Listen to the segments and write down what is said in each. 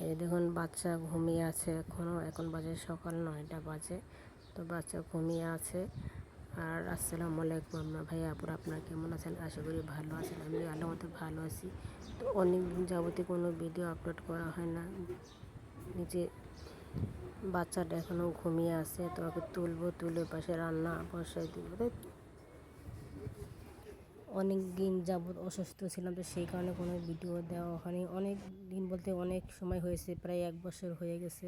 এই দেখুন বাচ্চা ঘুমিয়ে আছে এখন বাজে সকাল 9টা বাজে। তো বাচ্চা ঘুমিয়ে আছে। আর আসসালামু আলাইকুম ভাইয়া আপুরা, আপনারা কেমন আছেন? আশা করি ভালো আছেন। আমি আল্লাহর মতো ভালো আছি। তো অনেক দিন যাবতীয় কোনো ভিডিও আপলোড করা হয় না। নিজে বাচ্চাটা এখনও ঘুমিয়ে আছে, তো ওকে তুলে পাশে রান্না বসাই দিব। অনেক দিন যাবৎ অসুস্থ ছিলাম, তো সেই কারণে কোনো ভিডিও দেওয়া হয়নি। অনেক দিন বলতে অনেক সময় হয়েছে, প্রায় 1 বছর হয়ে গেছে।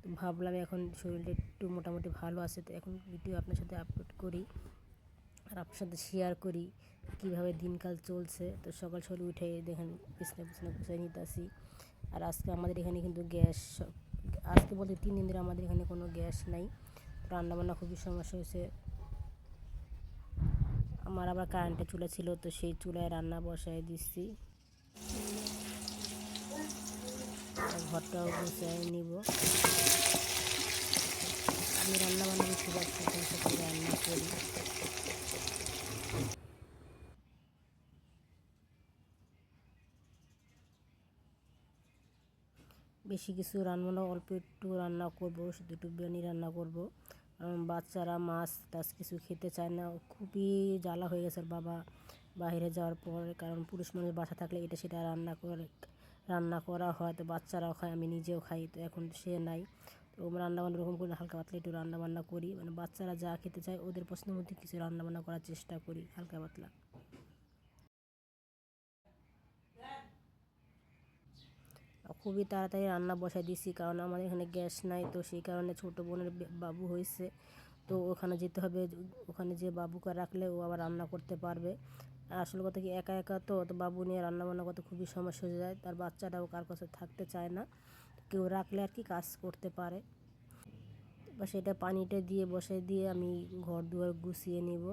তো ভাবলাম এখন শরীরটা একটু মোটামুটি ভালো আছে, তো এখন ভিডিও আপনার সাথে আপলোড করি আর আপনার সাথে শেয়ার করি কীভাবে দিনকাল চলছে। তো সকাল সকাল উঠে দেখেন বিছনা গুছিয়ে নিতে আসি। আর আজকে আমাদের এখানে কিন্তু গ্যাস, আজকে বলতে 3 দিন ধরে আমাদের এখানে কোনো গ্যাস নাই। রান্নাবান্না খুবই সমস্যা হয়েছে। আমার আবার কারেন্টের চুলা ছিল, তো সেই চুলায় রান্না বসায় দিচ্ছি। ঘরটাও গুছিয়ে নিব। আমি রান্না বান্না বেশিরভাগ সকাল সকাল রান্না করি। বেশি কিছু রান্না না, অল্প একটু রান্না করবো, শুধু একটু বিরিয়ানি রান্না করব। কারণ বাচ্চারা মাছ টাছ কিছু খেতে চায় না। খুবই জ্বালা হয়ে গেছে বাবা বাইরে যাওয়ার পর। কারণ পুরুষ মানুষ বাসা থাকলে এটা সেটা রান্না করা হয়, তো বাচ্চারাও খায়, আমি নিজেও খাই। তো এখন সে নাই, তো রান্নাবান্না ওরকম করে হালকা পাতলা একটু রান্নাবান্না করি। মানে বাচ্চারা যা খেতে চায় ওদের পছন্দের মধ্যে কিছু রান্নাবান্না করার চেষ্টা করি হালকা পাতলা। খুবই তাড়াতাড়ি রান্না বসাই দিছি, কারণ আমাদের এখানে গ্যাস নাই। তো সেই কারণে ছোটো বোনের বাবু হয়েছে, তো ওখানে যেতে হবে। ওখানে যে বাবুকে রাখলে ও আবার রান্না করতে পারবে। আর আসল কথা কি, একা একা তো বাবু নিয়ে রান্নাবান্না করতে খুবই সমস্যা হয়ে যায়। তার বাচ্চাটাও কার কাছে থাকতে চায় না, কেউ রাখলে আর কি কাজ করতে পারে। বা সেটা পানিটা দিয়ে বসাই দিয়ে আমি ঘর দুয়ার গুছিয়ে নিব।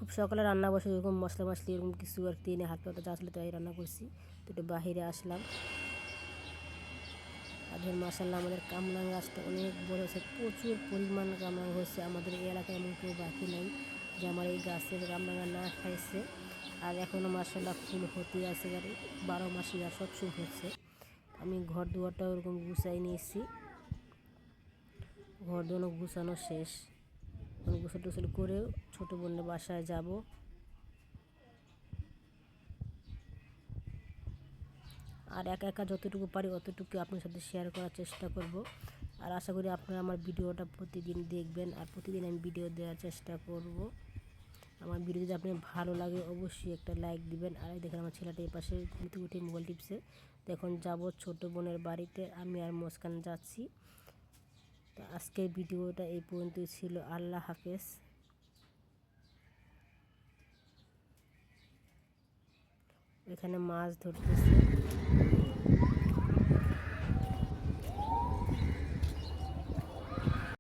খুব সকালে রান্না বসে এরকম মশলা মশলি এরকম কিছু আর কি হাত পাতা যা আসলে তাই রান্না করছি। তো একটু বাহিরে আসলাম। আর ধর মাসাল্লাহ আমাদের কামরাং গাছটা অনেক বড় হয়েছে, প্রচুর পরিমাণ কামরাং হয়েছে। আমাদের এই এলাকায় এমন কেউ বাকি নাই যে আমার এই গাছের কামরাঙা না খাইছে। আর এখনও মাসাল্লাহ ফুল হতে আছে, আর 12 মাসই আর সবসময় হচ্ছে। আমি ঘর দুয়ারটাও ওরকম গুছাই নিয়েছি। ঘর দুয়ার গুছানো শেষ। গোসল টোসল করেও ছোটো বোনের বাসায় যাব। আর একা একা যতটুকু পারি অতটুকু আপনার সাথে শেয়ার করার চেষ্টা করব। আর আশা করি আপনারা আমার ভিডিওটা প্রতিদিন দেখবেন, আর প্রতিদিন আমি ভিডিও দেওয়ার চেষ্টা করব। আমার ভিডিও যদি আপনার ভালো লাগে অবশ্যই একটা লাইক দিবেন। আর দেখেন আমার ছেলেটা এই পাশে ঘুম থেকে উঠে মোবাইল টিপছে। তো এখন যাবো ছোটো বোনের বাড়িতে, আমি আর মুস্কান যাচ্ছি। তো আজকের ভিডিওটা এই পর্যন্তই ছিল। আল্লাহ হাফেজ। এখানে মাছ ধরতেছে।